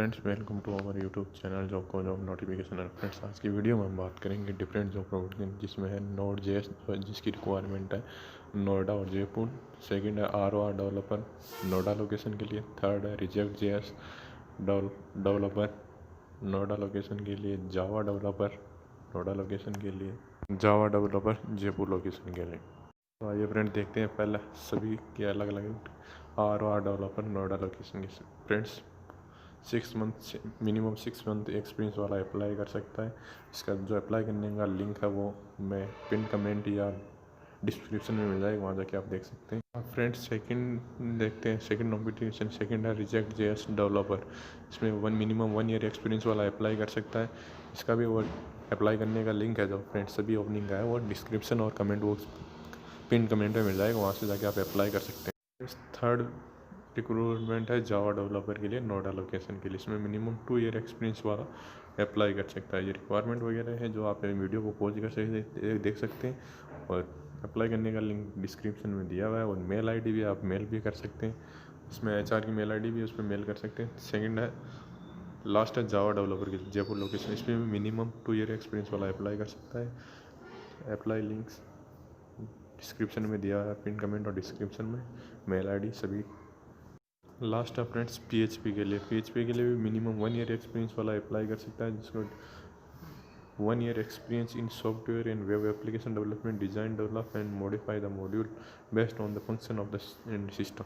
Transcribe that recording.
Friends, welcome to our YouTube channel job notification. Friends, आज की video में हम बात करेंगे डिफरेंट जॉब प्रोडक्ट जिसमें है नोड जेएस जिसकी रिक्वायरमेंट है नोएडा और जयपुर। सेकंड है आर डेवलपर नोएडा लोकेशन के लिए। थर्ड है reject JS developer Noida location के लिए। जावा डेवलपर नोएडा लोकेशन के लिए। जावा डेवलपर जयपुर लोकेशन के लिए। तो आइए फ्रेंड देखते हैं पहले सभी के अलग अलग आर डेवलपर नोएडा लोकेशन के। Friends, 6 month minimum 6 month experience वाला अप्लाई कर सकता है। इसका जो अप्लाई करने का लिंक है वो मैं पिन कमेंट या डिस्क्रिप्शन में मिल जाएगा, वहाँ जाके आप देख सकते हैं। फ्रेंड्स, सेकंड देखते हैं। सेकंड नोटिफिकेशन सेकंड है रिजेक्ट जेएस डेवलपर। इसमें मिनिमम 1 ईयर एक्सपीरियंस वाला अप्लाई कर सकता है। इसका भी वो अप्लाई करने का लिंक है जो फ्रेंड्स सभी ओपनिंग का है वो डिस्क्रिप्शन और कमेंट बॉक्स पिन कमेंट में मिल जाएगा, वहाँ से जाके आप अप्लाई कर सकते हैं। थर्ड रिक्रूटमेंट है जावा डेवलपर के लिए नोएडा लोकेशन के लिए। इसमें मिनिमम 2 ईयर एक्सपीरियंस वाला अप्लाई कर सकता है। ये रिक्वायरमेंट वगैरह है जो आप वीडियो को पॉज कर देख सकते हैं, और अप्लाई करने का लिंक डिस्क्रिप्शन में दिया हुआ है। और मेल आईडी भी आप मेल भी कर सकते हैं, इसमें एचआर की मेल आईडी भी है, उस पर मेल कर सकते हैं। सेकंड है लास्ट है जावा डेवलपर के लिए जयपुर लोकेशन। इसमें भी मिनिमम 2 ईयर एक्सपीरियंस वाला अप्लाई कर सकता है। अप्लाई लिंक्स डिस्क्रिप्शन में दिया है, पिन कमेंट और डिस्क्रिप्शन में मेल आईडी सभी। लास्ट है फ्रेंड्स पीएचपी के लिए। पीएचपी के लिए भी मिनिमम 1 ईयर एक्सपीरियंस वाला अप्लाई कर सकता है, जिसको 1 year experience in software and web application development, design, develop and modify the module based on the function of the system.